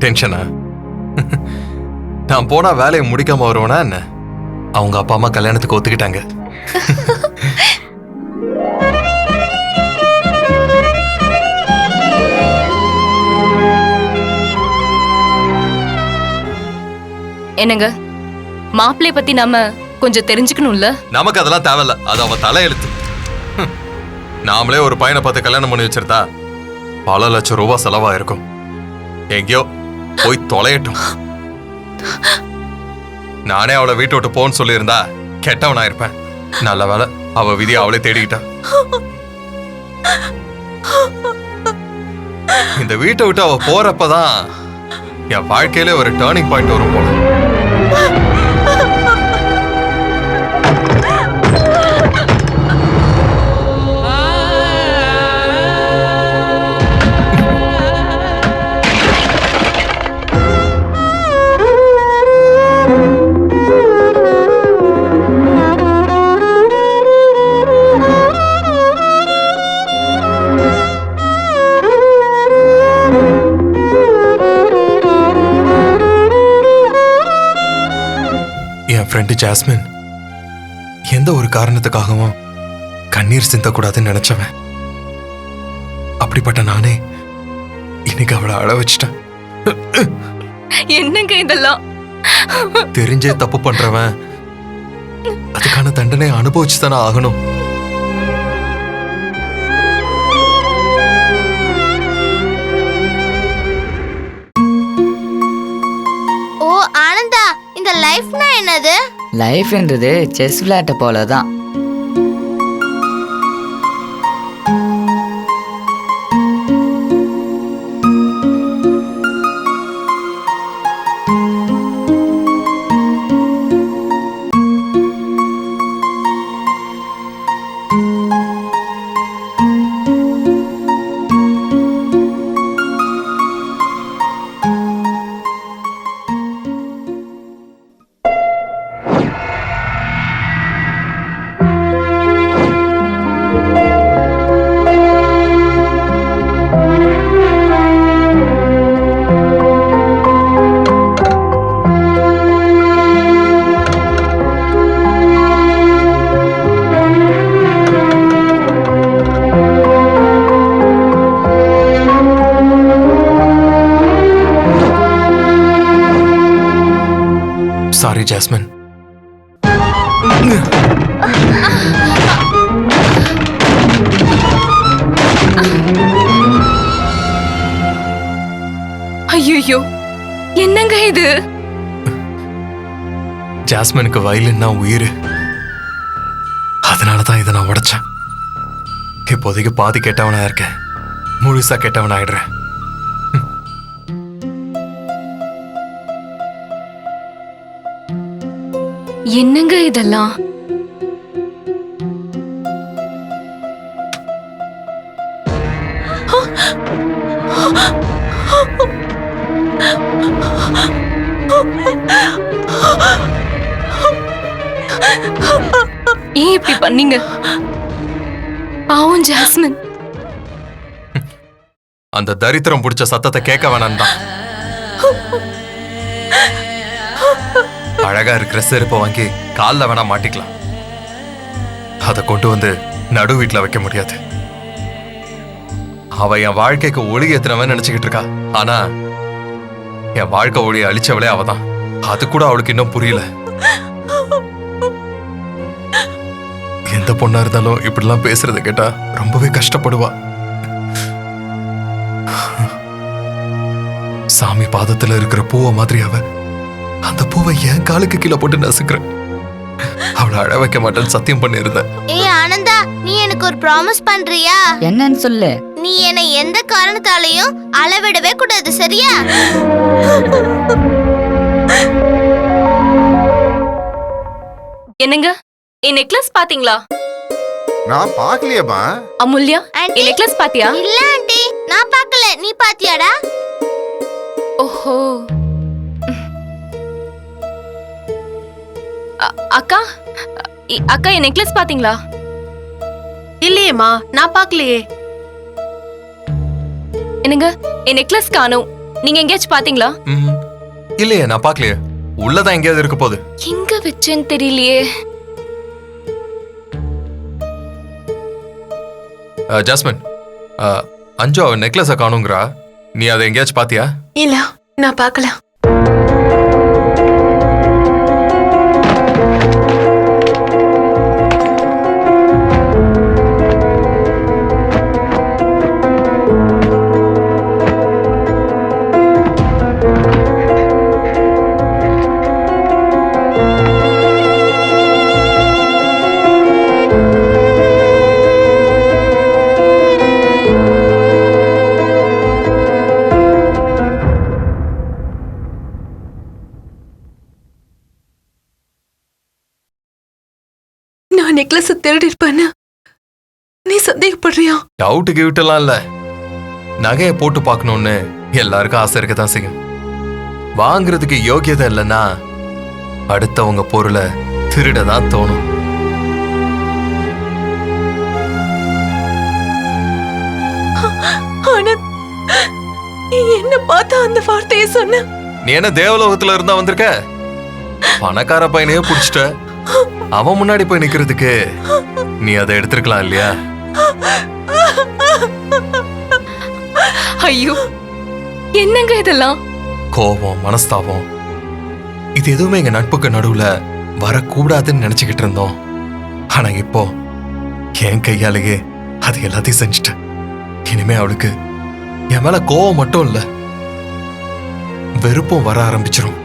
டென்ஷனா? நான் போனா வேலையை முடிக்காம வருவேனா என்ன? அவங்க அப்பா அம்மா கல்யாணத்துக்கு ஒத்துக்கிட்டாங்க. என்னங்க, மாப்பிள்ளை பத்தி நாம கொஞ்சம் தெரிஞ்சுக்கணும்ல? நமக்கு அதெல்லாம் தேவையில்ல, அது அவ தலையெழுத்து. நாமளே ஒரு பையனை பார்த்து கல்யாணம் பண்ணி வச்சிருந்தா பல லட்சம் ரூபாய் செலவா இருக்கும். எங்கேயோ போய் தொலையட்டும். நானே அவளை வீட்டை விட்டு போன்னு சொல்லியிருந்தா கெட்டவனா இருப்பேன். நல்ல வேலை, அவ விதியை அவளே தேடிக்கிட்டா. இந்த வீட்டை விட்டு அவ போறப்பதான் என் வாழ்க்கையில ஒரு டர்னிங் பாயிண்ட் வரும் போல. ஃப்ரெண்டு ஜாஸ்மின் எந்த ஒரு காரணத்துக்காகவும் கண்ணீர் சிந்தக்கூடாதுன்னு நினைச்சவன். அப்படிப்பட்ட நானே இன்னைக்கு அவளை அழ வச்சிட்டேன். என்னங்க இதெல்லாம்? தெரிஞ்சே தப்பு பண்றவன் அதுக்கான தண்டனை அனுபவிச்சுதானே ஆகணும். ஓ ஆனந்தா, இந்த லைஃப்னா என்னது? லைஃப்ன்றது செஸ் விளையாட்ட போல தான். Sorry jasmine. ஐயோ, என்னங்க இது? ஜாஸ்மினுக்கு வயலின்னா உயிர். அதனாலதான் இதை நான் உடைச்சேன். இப்போதைக்கு பாதி கெட்டவனா இருக்கேன், முழுசா கெட்டவன் ஆயிடுறேன். என்னங்க இதெல்லாம்? ஏன் இப்படி பண்ணீங்க? பாவம் ஜாஸ்மின். அந்த தரித்திரம் பிடிச்ச சத்தத்தை கேட்க வேணாம் தான் அழகா இருக்கிற செருப்பை வாங்கி காலில் வேணா மாட்டிக்கலாம். அதை கொண்டு வந்து நடு வீட்டில் வைக்க முடியாது. அவ என் வாழ்க்கைக்கு ஒளி ஏத்துனவன் நினைச்சுக்கிட்டு இருக்கா. ஆனா என் வாழ்க்கை ஒளியை அழிச்சவளே அவதான். அது கூட அவளுக்கு இன்னும் புரியல. எந்த பொண்ணா இருந்தாலும் இப்படிலாம் பேசுறத கேட்டா ரொம்பவே கஷ்டப்படுவா. சாமி பாதத்துல இருக்கிற பூவை மாதிரி அவ. அந்த பூவை என் காலுக்கு கீழே போட்டு நசுக்கிறேன். அவளை அழ வைக்க மாட்டேன்னு சத்தியம் பண்ணிருந்தேன். ஏய் ஆனந்தா, நீ எனக்கு ஒரு ப்ராமிஸ் பண்றியா? என்னன்னு சொல்லு. நீ என்னை எந்த காரணத்தாலையும் அளவிடவே கூடாது, சரியா? என்னங்க, என் நெக்லஸ் பாத்தீங்களா? நான் பார்க்கலையேம்மா. அமுல்யா, ஆண்டி. என் நெக்லஸ் பாத்தியா? இல்ல ஆண்டி, நான் பார்க்கல. நீ பாத்தியாடா? ஓஹோ. அக்கா, அக்கா என் நெக்லஸ் பாத்தீங்களா? இல்லையேம்மா, நான் பார்க்கலையே. என்னங்க, என் நெக்லஸ் காணோம். நீங்க எங்கேயாச்சும் பாத்தீங்களா? ம், இல்லையே நான் பார்க்கலையே. உள்ளதான் எங்கேயாவது இருக்க போகுது. எங்க வச்சேன்னு தெரியலையே. ஜாஸ்மின், அஞ்சு அவன் நெக்லஸை காணுங்கிறா. நீ அதை எங்கேயாச்சும் பாத்தியா? இல்ல, நான் பார்க்கல. நான் நெக்லஸ் திருடி இருப்பேன்னு நீ சந்தேகப்படுறியா? டவுட்டு கிவிட்டெல்லாம் இல்ல. நகையை போட்டு பார்க்கணும்னு எல்லாருக்கும் ஆசை இருக்கதான் செய்யும். வாங்குறதுக்கு யோகியதை இல்லைன்னா அடுத்தவங்க பொருளை திருடதான் தோணும். ஆனந்த், நீ என்ன பார்த்தா அந்த வார்த்தையை சொன்ன? நீ என்ன தேவலோகத்துல இருந்தா வந்திருக்க? பணக்கார பையனையே புடிச்சிட்ட. அவன் முன்னாடி போய் நிக்கிறதுக்கு நீ அதை எடுத்திருக்கலாம் இல்லையா? ஐயோ, என்னங்க இதெல்லாம்? கோபம், மனஸ்தாபம், இது எதுவுமே எங்க நட்புக்கு நடுவுல வரக்கூடாதுன்னு நினைச்சுக்கிட்டு இருந்தோம். ஆனா இப்போ என் கையாலேயே அது எல்லாத்தையும் செஞ்சுட்டேன். இனிமே அவளுக்கு என் மேல கோபம் மட்டும் இல்ல, வெறுப்பும் வர ஆரம்பிச்சிரும்.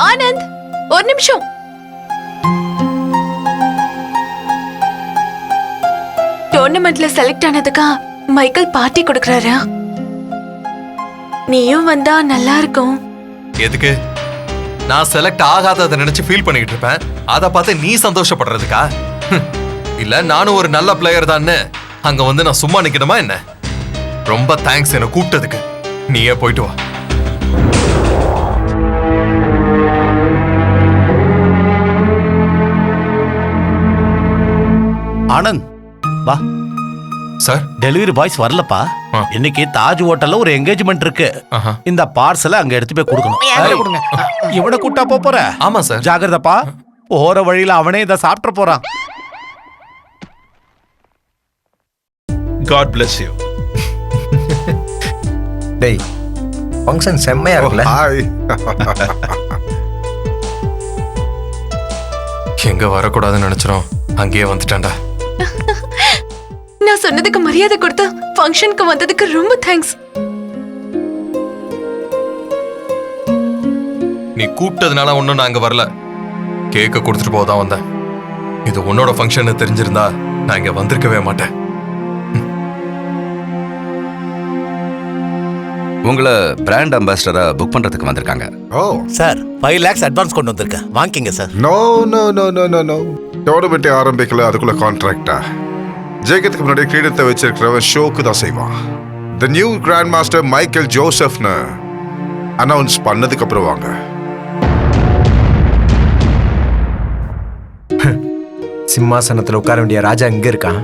ஆனந்த், ஒரு நிமிஷம். டோர்னமெண்ட்ல செலக்ட் ஆனதுக்கா மைக்கேல் பார்ட்டி கொடுக்கறாரா? நீயும் வந்தா நல்லா இருக்கும். எதுக்கு? நான் செலக்ட் ஆகாததை நினைச்சு ஃபீல் பண்ணிட்டு இருப்பேன். அதை பார்த்து நீ சந்தோஷப்படுறதுக்கா? இல்ல நானும் ஒரு நல்ல பிளேயர் தான்னு அங்க வந்து நான் சும்மா நிக்கணுமா என்ன? ரொம்ப தேங்க்ஸ் என்ன கூப்பிட்டதுக்கு. நீயே போயிட்டு வா. ஆனந்த், வா. சார், டெலிவரி பாய்ஸ் வரலப்பா. இன்னைக்கு தாஜ் ஹோட்டல்ல ஒரு என்கேஜ்மெண்ட் இருக்கு. இந்த பார்சலை அங்க எடுத்து போய் கொடுக்கணும். இவனை கூட்டா போற? ஆமா சார். ஜாகிரதப்பா, போற வழியில அவனே இதை சாப்பிட்டு போறான். God bless you. டேய், ஃபங்க்ஷன் செம்மையா இருக்குல்ல? ஹாய். எங்க வரக்கூடாதுன்னு நினைச்சிரும், அங்கேயே வந்துட்டான்டா. நான் சொன்னதுக்கு மரியாதை கொடுத்து ஃபங்க்ஷனுக்கு வந்ததுக்கு ரொம்ப தேங்க்ஸ். நீ கூப்பிட்டதுனால ஒன்னும் நான் அங்க வரல. கேக்க கொடுத்துட்டு போதான் வந்தேன். இது உன்னோட ஃபங்க்ஷன் தெரிஞ்சிருந்தா நான் இங்க வந்திருக்கவே மாட்டேன். உங்களை பிராண்ட் அம்பாசிடரா புக் பண்றதுக்கு வந்திருக்காங்க. ஓ சார், 5 lakhs அட்வான்ஸ் கொண்டு வந்திருக்கேன், வாங்கிங்க sir. No no no no no no டோர்னமெண்ட்டே ஆரம்பிக்கல, அதுக்குள்ள கான்ட்ராக்டா? ஜெயிக்கிறதுக்கு முன்னாடி கிரீடத்தை வச்சிருக்கிறவன் ஷோக்கு தான் செய்வான். The new grand master Michael ஜோசப்னு அனௌன்ஸ் பண்ணதுக்கு அப்புறம் வாங்க. சிம்மாசனத்துல உட்கார வேண்டிய ராஜா இங்க இருக்கான்.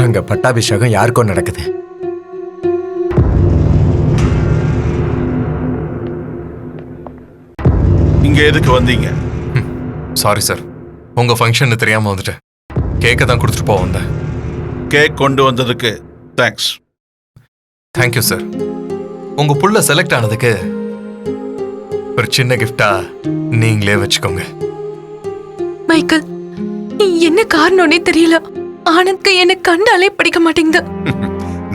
அங்க பட்டாபிஷேகம் யாருக்கும் நடக்குது. இங்க எதுக்கு வந்தீங்க? சாரி சார், உங்க ஃபங்க்ஷன் தெரியாம வந்துட்டேன். கேக்க தான் கொடுத்துட்டு போக வந்தேன். கேக் கொண்டு வந்ததுக்கு தேங்க்ஸ். Thank you sir. உங்க புள்ள செலக்ட் ஆனதுக்கு ஒரு சின்ன கிஃப்டா நீங்களே வச்சுக்கோங்க. மைக்கேல், என்ன காரணம்னே தெரியல, ஆனந்த்க்கு என்ன கண்டாலே பிடிக்க மாட்டேங்குது.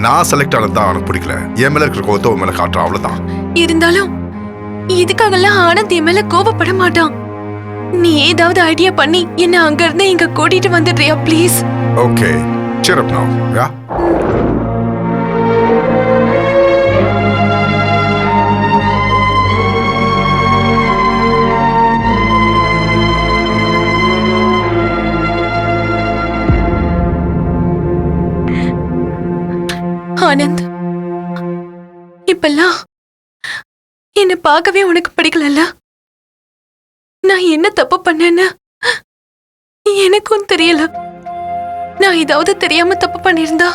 நான் செலக்ட் ஆனது தான் அவனுக்கு பிடிக்கல. என் மேல இருக்கிற கோவத்தை உன் மேல காட்டுறான், அவ்வளவுதான். இருந்தாலும் இதுக்காகலாம் ஆனந்த் என் மேல கோபப்பட மாட்டான். நீ ஏதாவது ஐடியா பண்ணி என்ன அங்க இருந்து இங்க கூட்டிட்டு வந்துடுறியா please? Okay, cheer up now, yeah? Anand, இப்பெல்லாம் என்ன பார்க்கவே உனக்கு பிடிக்கலல்ல? நான் என்ன தப்பு பண்ணேன்னு எனக்கும் தெரியல. நான் ஏதாவது தெரியாம தப்பு பண்ணிருந்தா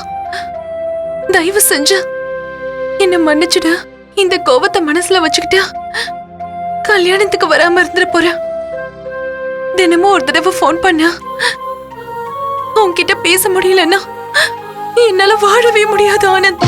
தயவு செஞ்சு என்ன மன்னிச்சுடு. இந்த கோபத்தை மனசுல வச்சுக்கிட்டு கல்யாணத்துக்கு வராம இருந்துட போறேன். தினமும் ஒரு தடவை போன் பண்ண உன்கிட்ட பேச முடியலன்னா என்னால வாழவே முடியாது ஆனந்த்.